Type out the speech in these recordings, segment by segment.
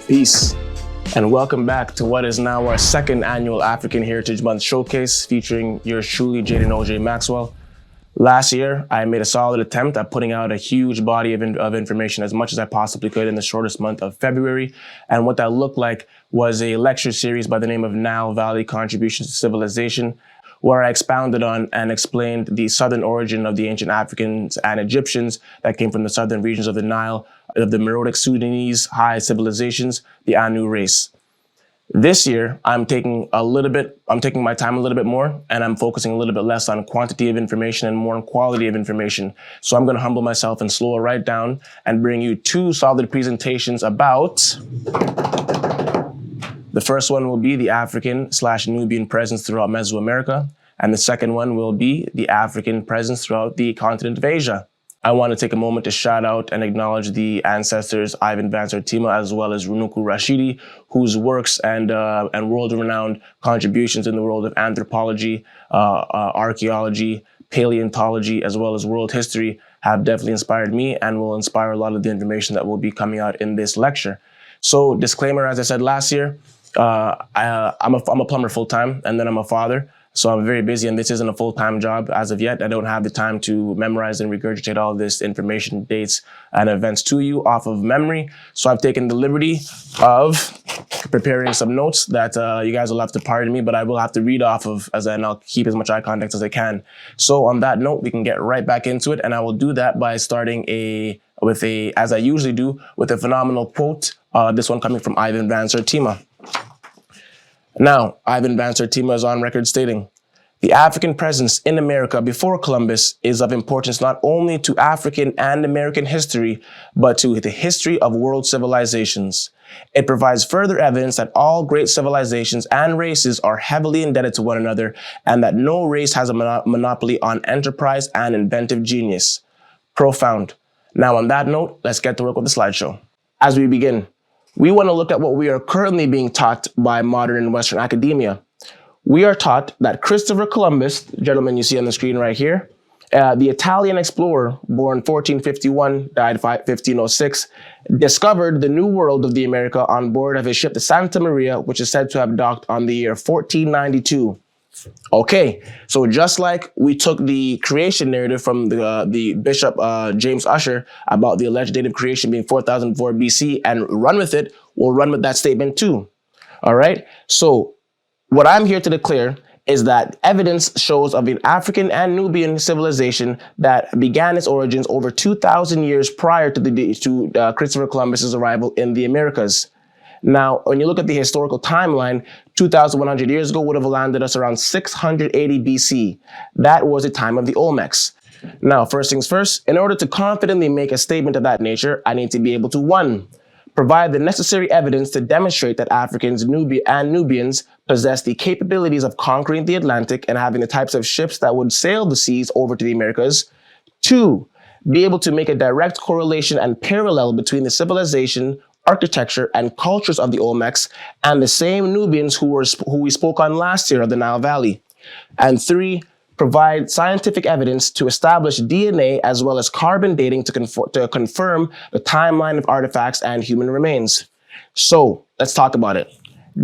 Peace, and welcome back to what is now our second annual African Heritage Month showcase featuring yours truly, Jaden Ogé-Maxwell. Last year, I made a solid attempt at putting out a huge body of information as much as I possibly could in the shortest month of February. And what that looked like was a lecture series by the name of Nile Valley Contributions to Civilization, where I expounded on and explained the southern origin of the ancient Africans and Egyptians that came from the southern regions of the Nile, of the Meroitic Sudanese high civilizations, the Anu race. This year, I'm taking my time a little bit more, and I'm focusing a little bit less on quantity of information and more on quality of information. So I'm going to humble myself and slow it right down and bring you two solid presentations about. The first one will be the African/Nubian presence throughout Mesoamerica, and the second one will be the African presence throughout the continent of Asia. I want to take a moment to shout out and acknowledge the ancestors Ivan Van Sertima as well as Runuku Rashidi, whose works and world-renowned contributions in the world of anthropology, archaeology, paleontology, as well as world history have definitely inspired me and will inspire a lot of the information that will be coming out in this lecture. So, disclaimer, as I said last year, I'm a plumber full-time, and then I'm a father. So I'm very busy, and this isn't a full-time job as of yet. I don't have the time to memorize and regurgitate all this information, dates, and events to you off of memory. So I've taken the liberty of preparing some notes that you guys will have to pardon me, but I will have to read off of, and I'll keep as much eye contact as I can. So on that note, we can get right back into it, and I will do that by starting as I usually do, with a phenomenal quote. This one coming from Ivan Van Sertima. Now, Ivan Van Sertima is on record stating, "The African presence in America before Columbus is of importance not only to African and American history, but to the history of world civilizations. It provides further evidence that all great civilizations and races are heavily indebted to one another, and that no race has a monopoly on enterprise and inventive genius." Profound. Now, on that note, let's get to work with the slideshow. As we begin, we want to look at what we are currently being taught by modern and Western academia. We are taught that Christopher Columbus, the gentleman you see on the screen right here, the Italian explorer, born 1451, died 1506, discovered the new world of the America on board of his ship, the Santa Maria, which is said to have docked on the year 1492. Okay, so just like we took the creation narrative from the Bishop James Ussher about the alleged date of creation being 4004 BC and run with it, we'll run with that statement too. All right, so what I'm here to declare is that evidence shows of an African and Nubian civilization that began its origins over 2,000 years prior to Christopher Columbus's arrival in the Americas. Now, when you look at the historical timeline, 2,100 years ago would have landed us around 680 BC. That was the time of the Olmecs. Now, first things first, in order to confidently make a statement of that nature, I need to be able to, 1, provide the necessary evidence to demonstrate that Africans and Nubians possess the capabilities of conquering the Atlantic and having the types of ships that would sail the seas over to the Americas. 2, be able to make a direct correlation and parallel between the civilization, architecture, and cultures of the Olmecs and the same Nubians who we spoke on last year of the Nile Valley. And 3, provide scientific evidence to establish DNA as well as carbon dating to confirm the timeline of artifacts and human remains. So let's talk about it.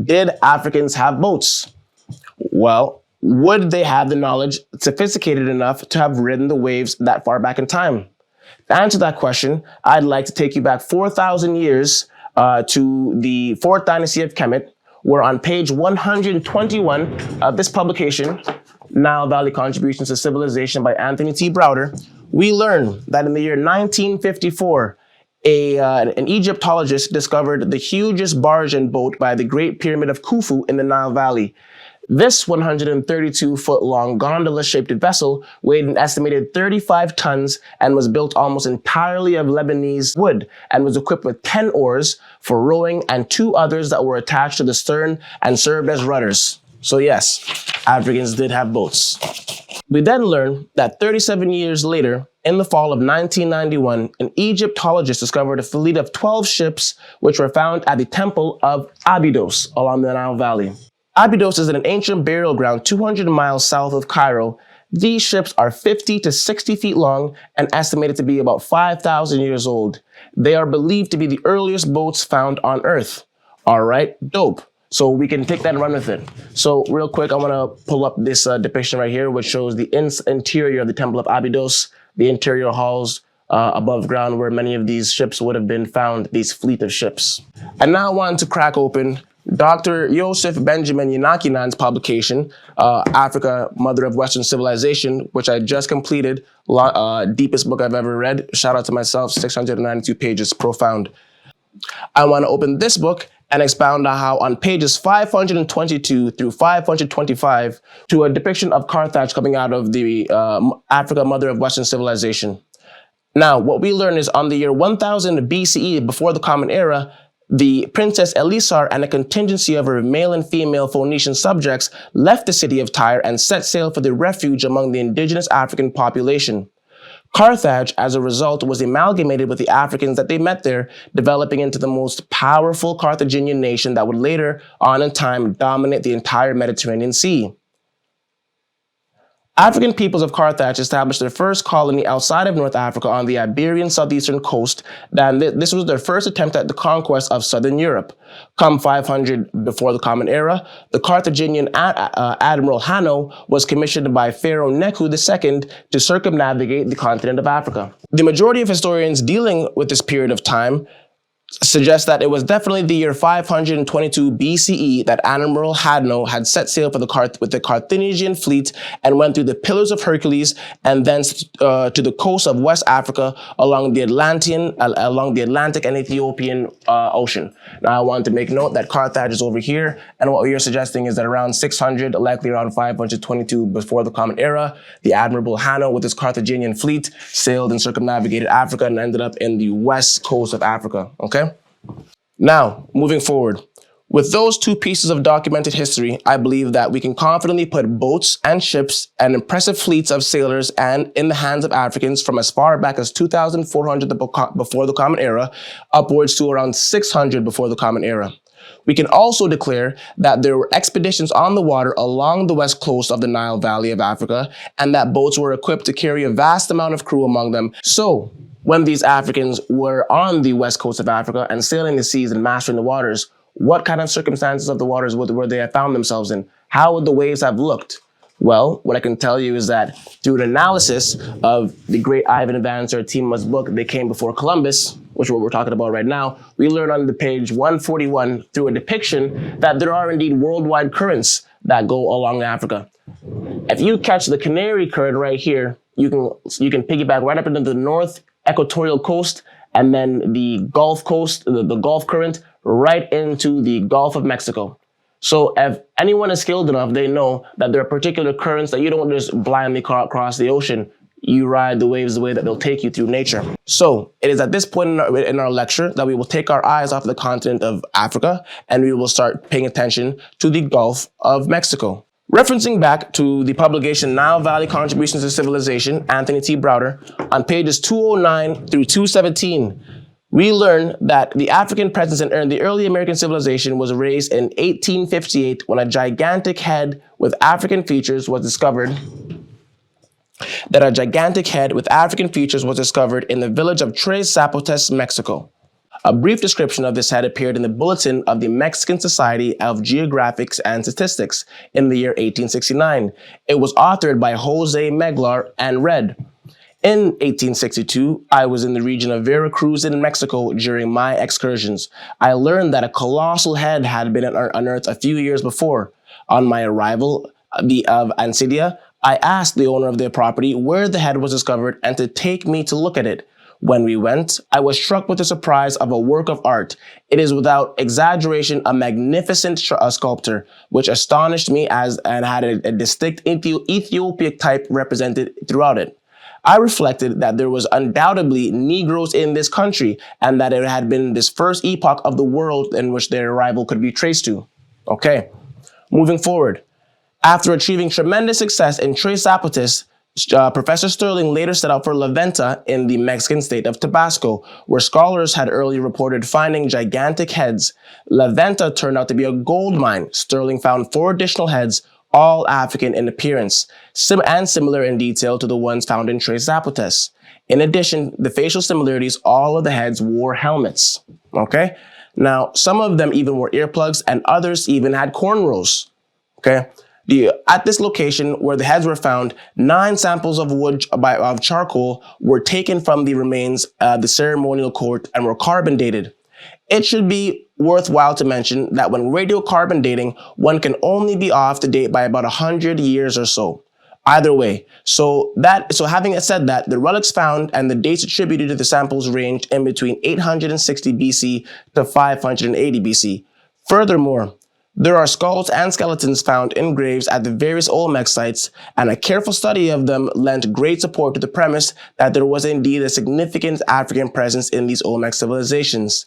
Did Africans have boats? Well, would they have the knowledge sophisticated enough to have ridden the waves that far back in time? To answer that question, I'd like to take you back 4,000 years to the 4th dynasty of Kemet, where on page 121 of this publication, Nile Valley Contributions to Civilization by Anthony T. Browder, we learn that in the year 1954, an Egyptologist discovered the hugest barge and boat by the Great Pyramid of Khufu in the Nile Valley. This 132-foot-long gondola-shaped vessel weighed an estimated 35 tons and was built almost entirely of Lebanese wood and was equipped with 10 oars for rowing and 2 others that were attached to the stern and served as rudders. So yes, Africans did have boats. We then learn that 37 years later, in the fall of 1991, an Egyptologist discovered a fleet of 12 ships which were found at the Temple of Abydos along the Nile Valley. Abydos is an ancient burial ground 200 miles south of Cairo. These ships are 50 to 60 feet long and estimated to be about 5,000 years old. They are believed to be the earliest boats found on Earth. All right, dope. So we can take that and run with it. So real quick, I want to pull up this depiction right here, which shows the interior of the Temple of Abydos, the interior halls above ground where many of these ships would have been found, these fleet of ships. And now I want to crack open Dr. Joseph Benjamin Yinakinan's publication, Africa, Mother of Western Civilization, which I just completed, deepest book I've ever read. Shout out to myself, 692 pages, profound. I want to open this book and expound on how on pages 522 through 525 to a depiction of Carthage coming out of the Africa, Mother of Western Civilization. Now, what we learn is on the year 1000 BCE, before the Common Era, the Princess Elisar and a contingency of her male and female Phoenician subjects left the city of Tyre and set sail for the refuge among the indigenous African population. Carthage, as a result, was amalgamated with the Africans that they met there, developing into the most powerful Carthaginian nation that would later on in time dominate the entire Mediterranean Sea. African peoples of Carthage established their first colony outside of North Africa on the Iberian southeastern coast, and this was their first attempt at the conquest of southern Europe. Come 500 before the Common Era, the Carthaginian Admiral Hanno was commissioned by Pharaoh Necho II to circumnavigate the continent of Africa. The majority of historians dealing with this period of time suggests that it was definitely the year 522 BCE that Admiral Hanno had set sail for with the Carthaginian fleet and went through the Pillars of Hercules and thence to the coast of West Africa along the Atlantic and Ethiopian Ocean. Now I want to make note that Carthage is over here, and what we are suggesting is that around 600, likely around 522 before the Common Era, the Admiral Hanno with his Carthaginian fleet sailed and circumnavigated Africa and ended up in the west coast of Africa. Okay? Now, moving forward, with those two pieces of documented history, I believe that we can confidently put boats and ships and impressive fleets of sailors and in the hands of Africans from as far back as 2,400 before the Common Era, upwards to around 600 before the Common Era. We can also declare that there were expeditions on the water along the west coast of the Nile Valley of Africa, and that boats were equipped to carry a vast amount of crew among them. So, when these Africans were on the west coast of Africa and sailing the seas and mastering the waters, what kind of circumstances of the waters would they have found themselves in? How would the waves have looked? Well, what I can tell you is that through an analysis of the great Ivan Van Sertima's book, They Came Before Columbus, which is what we're talking about right now, we learn on the page 141 through a depiction that there are indeed worldwide currents that go along Africa. If you catch the Canary current right here, you can piggyback right up into the north equatorial coast and then the Gulf Coast, the Gulf current, right into the Gulf of Mexico. So if anyone is skilled enough, they know that there are particular currents that you don't just blindly cross the ocean. You ride the waves the way that they'll take you through nature. So it is at this point in our lecture that we will take our eyes off the continent of Africa and we will start paying attention to the Gulf of Mexico. Referencing back to the publication Nile Valley Contributions to Civilization, Anthony T. Browder, on pages 209 through 217, we learn that the African presence in the early American civilization was raised in 1858 when a gigantic head with African features was discovered in the village of Tres Zapotes, Mexico. A brief description of this head appeared in the Bulletin of the Mexican Society of Geographics and Statistics in the year 1869. It was authored by Jose Meglar and read, "In 1862, I was in the region of Veracruz in Mexico during my excursions. I learned that a colossal head had been unearthed a few years before. On my arrival of Ansidia, I asked the owner of the property where the head was discovered and to take me to look at it. When we went, I was struck with the surprise of a work of art. It is without exaggeration a magnificent sculpture, which astonished me and had a distinct Ethiopic type represented throughout it. I reflected that there was undoubtedly Negroes in this country and that it had been this first epoch of the world in which their arrival could be traced to." Okay, moving forward. After achieving tremendous success in Tres Zapotes, Professor Sterling later set out for La Venta in the Mexican state of Tabasco, where scholars had earlier reported finding gigantic heads. La Venta turned out to be a gold mine. Sterling found 4 additional heads, all African in appearance, and similar in detail to the ones found in Tres Zapotes. In addition, the facial similarities, all of the heads wore helmets. Okay? Now, some of them even wore earplugs and others even had cornrows. Okay. At this location where the heads were found, 9 samples of wood of charcoal were taken from the remains of the ceremonial court and were carbon dated. It should be worthwhile to mention that when radiocarbon dating, one can only be off to date by about 100 years or so. Either way, so having said that, the relics found and the dates attributed to the samples ranged in between 860 BC to 580 BC. Furthermore, there are skulls and skeletons found in graves at the various Olmec sites, and a careful study of them lent great support to the premise that there was indeed a significant African presence in these Olmec civilizations.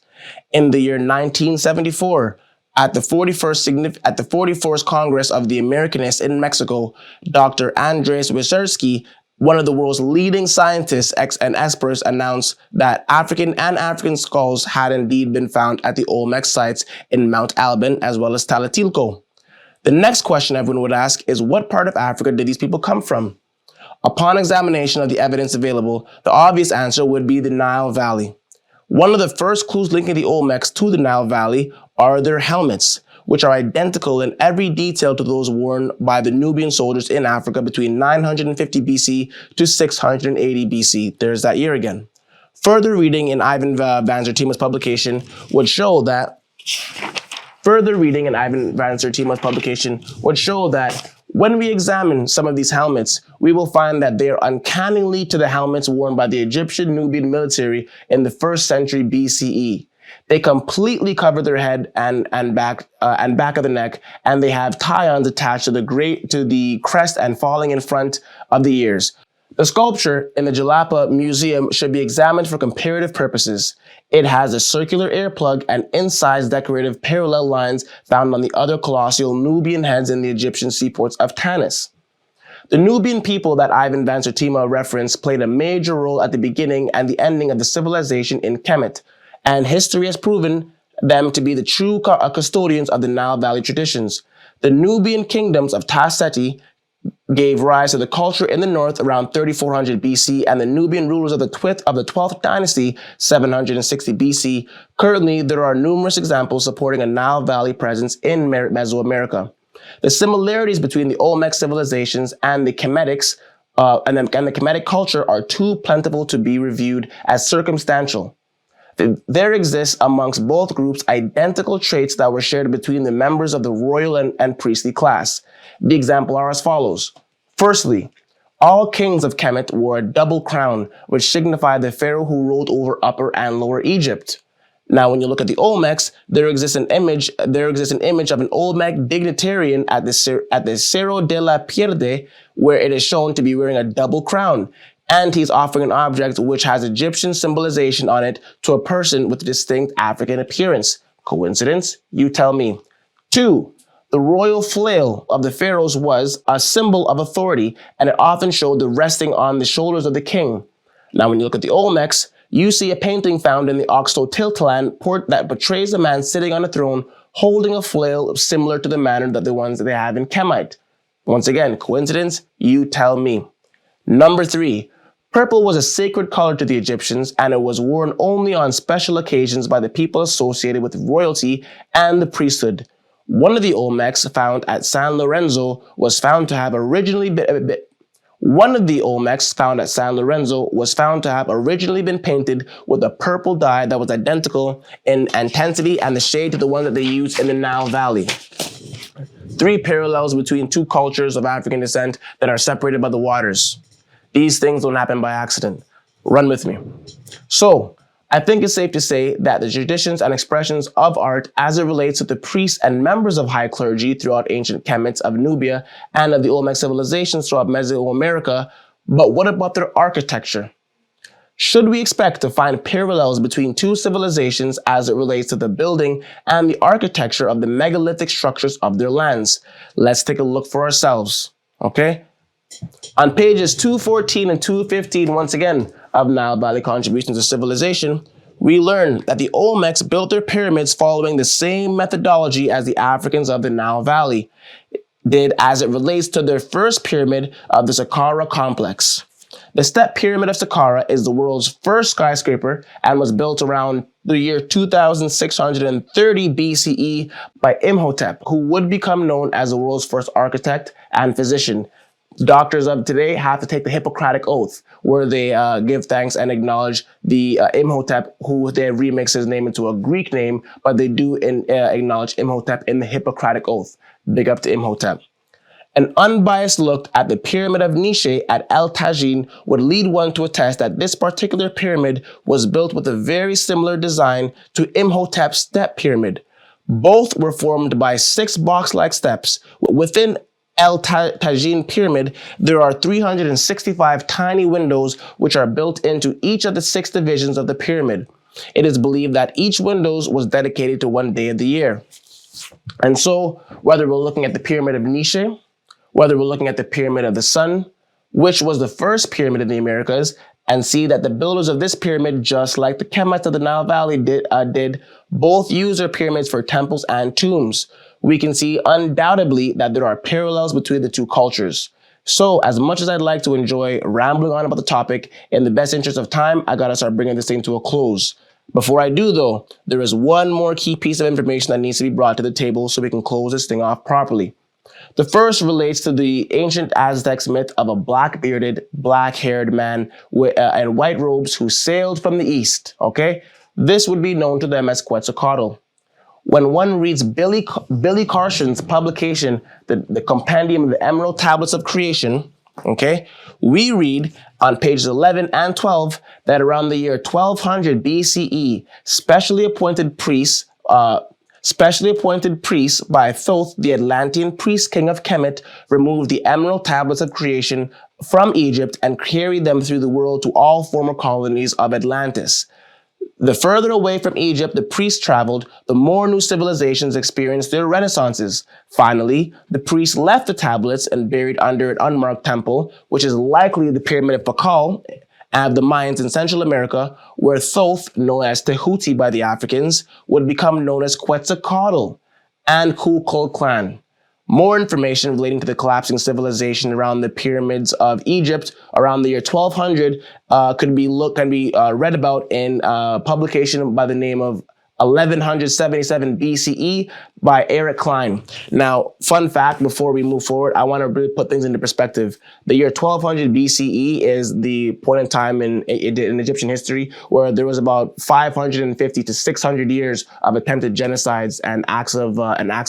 In the year 1974, at the 44th Congress of the Americanists in Mexico, Dr. Andres Wierzewski, one of the world's leading scientists and experts, announced that African skulls had indeed been found at the Olmec sites in Mount Alban as well as Talatilco. The next question everyone would ask is, what part of Africa did these people come from? Upon examination of the evidence available, the obvious answer would be the Nile Valley. One of the first clues linking the Olmecs to the Nile Valley are their helmets, which are identical in every detail to those worn by the Nubian soldiers in Africa between 950 BC to 680 BC. There's that year again. Further reading in Ivan van Sertima's publication would show that when we examine some of these helmets, we will find that they are uncannily to the helmets worn by the Egyptian Nubian military in the 1st century BCE. They completely cover their head and back of the neck, and they have tie-ons attached to the crest and falling in front of the ears. The sculpture in the Jalapa Museum should be examined for comparative purposes. It has a circular earplug and incised decorative parallel lines found on the other colossal Nubian heads in the Egyptian seaports of Tanis. The Nubian people that Ivan van Sertima referenced played a major role at the beginning and the ending of the civilization in Kemet, and history has proven them to be the true custodians of the Nile Valley traditions. The Nubian kingdoms of Tas-Seti gave rise to the culture in the north around 3400 BC, and the Nubian rulers of the 12th dynasty, 760 BC. Currently, there are numerous examples supporting a Nile Valley presence in Mesoamerica. The similarities between the Olmec civilizations and the Kemetics and the Kemetic culture are too plentiful to be reviewed as circumstantial. There exists amongst both groups identical traits that were shared between the members of the royal and priestly class. The examples are as follows. Firstly, all kings of Kemet wore a double crown, which signified the pharaoh who ruled over Upper and Lower Egypt. Now, when you look at the Olmecs, there exists an image of an Olmec dignitarian at the Cerro de la Pierde, where it is shown to be wearing a double crown, and he's offering an object which has Egyptian symbolization on it to a person with a distinct African appearance. Coincidence? You tell me. 2. The royal flail of the pharaohs was a symbol of authority, and it often showed the resting on the shoulders of the king. Now, when you look at the Olmecs, you see a painting found in the Oxtotiltlan port that portrays a man sitting on a throne holding a flail similar to the manner that the ones that they have in Kemite. Once again, coincidence? You tell me. Number 3. Purple was a sacred color to the Egyptians, and it was worn only on special occasions by the people associated with royalty and the priesthood. One of the Olmecs found at San Lorenzo was found to have originally been painted with a purple dye that was identical in intensity and the shade to the one that they used in the Nile Valley. 3 parallels between 2 cultures of African descent that are separated by the waters. These things don't happen by accident. Run with me. So, I think it's safe to say that the traditions and expressions of art as it relates to the priests and members of high clergy throughout ancient Kemets of Nubia and of the Olmec civilizations throughout Mesoamerica, but what about their architecture? Should we expect to find parallels between 2 civilizations as it relates to the building and the architecture of the megalithic structures of their lands? Let's take a look for ourselves, okay? On pages 214 and 215, once again, of Nile Valley Contributions to Civilization, we learn that the Olmecs built their pyramids following the same methodology as the Africans of the Nile Valley did as it relates to their first pyramid of the Saqqara complex. The Step Pyramid of Saqqara is the world's first skyscraper and was built around the year 2630 BCE by Imhotep, who would become known as the world's first architect and physician. Doctors of today have to take the Hippocratic Oath, where they give thanks and acknowledge the Imhotep, who they remix his name into a Greek name, but they do acknowledge Imhotep in the Hippocratic Oath. Big up to Imhotep. An unbiased look at the Pyramid of Niche at El Tajin would lead one to attest that this particular pyramid was built with a very similar design to Imhotep's Step Pyramid. Both were formed by 6 box-like steps. Within El Tajin Pyramid, there are 365 tiny windows which are built into each of the 6 divisions of the pyramid. It is believed that each window was dedicated to one day of the year. And so, whether we're looking at the Pyramid of Niche, whether we're looking at the Pyramid of the Sun, which was the first pyramid in the Americas, and see that the builders of this pyramid, just like the Kemites of the Nile Valley did, both use their pyramids for temples and tombs. We can see undoubtedly that there are parallels between the two cultures. So, as much as I'd like to enjoy rambling on about the topic, in the best interest of time, I gotta start bringing this thing to a close. Before I do though, there is one more key piece of information that needs to be brought to the table so we can close this thing off properly. The first relates to the ancient Aztecs myth of a black-bearded, black-haired man in white robes who sailed from the east, okay? This would be known to them as Quetzalcoatl. When one reads Billy Carson's publication, the Compendium of the Emerald Tablets of Creation, okay, we read on pages 11 and 12 that around the year 1200 BCE, specially appointed priests by Thoth, the Atlantean priest king of Kemet, removed the Emerald Tablets of Creation from Egypt and carried them through the world to all former colonies of Atlantis. The further away from Egypt the priests traveled, the more new civilizations experienced their renaissances. Finally, the priests left the tablets and buried under an unmarked temple, which is likely the Pyramid of Pakal of the Mayans in Central America, where Thoth, known as Tehuti by the Africans, would become known as Quetzalcoatl and Ku Klux Klan. More information relating to the collapsing civilization around the pyramids of Egypt around the year 1200 can be read about in a publication by the name of 1177 BCE by Eric Klein. Now, fun fact before we move forward, I want to really put things into perspective. The year 1200 BCE is the point in time in Egyptian history where there was about 550 to 600 years of attempted genocides and acts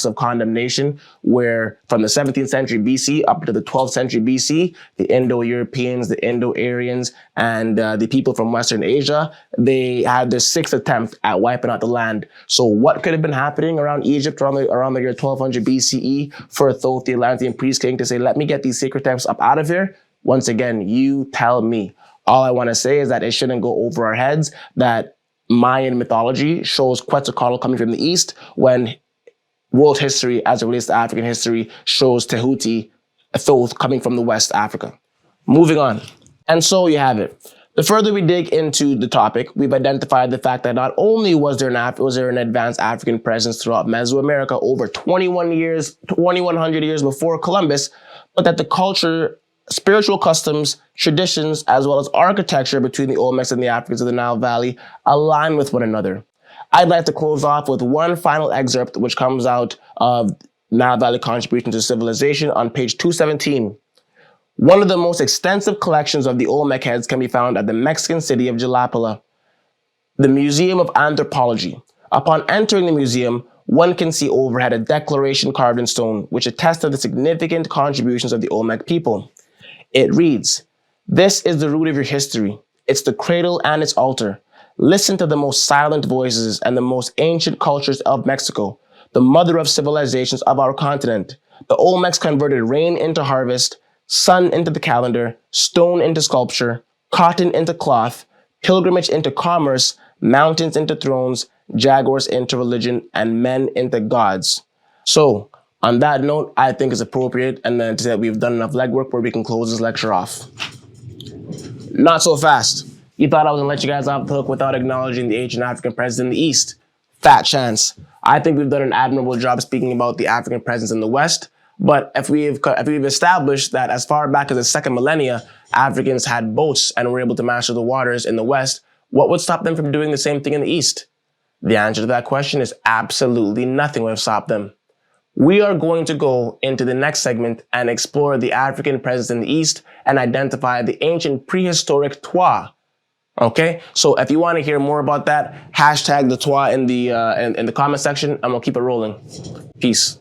of condemnation, where from the 17th century BC up to the 12th century BC, the Indo-Europeans, the Indo-Aryans, and the people from Western Asia, they had their 6th attempt at wiping out the land. So what could have been happening around Egypt around the year 1200 BCE for Thoth, the Atlantean priest king, to say, let me get these sacred texts up out of here? Once again, you tell me. All I want to say is that it shouldn't go over our heads that Mayan mythology shows Quetzalcoatl coming from the east when world history, as it relates to African history, shows Tehuti, Thoth, coming from the West Africa. Moving on. And so you have it. The further we dig into the topic, we've identified the fact that not only was there an advanced African presence throughout Mesoamerica over 2100 years before Columbus, but that the culture, spiritual customs, traditions, as well as architecture between the Olmecs and the Africans of the Nile Valley align with one another. I'd like to close off with one final excerpt which comes out of Nile Valley Contribution to Civilization on page 217. One of the most extensive collections of the Olmec heads can be found at the Mexican city of Jalapala, the Museum of Anthropology. Upon entering the museum, one can see overhead a declaration carved in stone, which attests to the significant contributions of the Olmec people. It reads, "This is the root of your history. It's the cradle and its altar. Listen to the most silent voices and the most ancient cultures of Mexico, the mother of civilizations of our continent. The Olmecs converted rain into harvest, sun into the calendar, stone into sculpture, cotton into cloth, pilgrimage into commerce, mountains into thrones, jaguars into religion, and men into gods." So, on that note, I think it's appropriate and then to say that we've done enough legwork where we can close this lecture off. Not so fast. You thought I was going to let you guys off the hook without acknowledging the ancient African presence in the East. Fat chance. I think we've done an admirable job speaking about the African presence in the West. But if we've established that as far back as the second millennia, Africans had boats and were able to master the waters in the West, what would stop them from doing the same thing in the East? The answer to that question is absolutely nothing would have stopped them. We are going to go into the next segment and explore the African presence in the East and identify the ancient prehistoric Twa. Okay, so if you want to hear more about that, hashtag the Twa in the comment section, and we'll keep it rolling. Peace.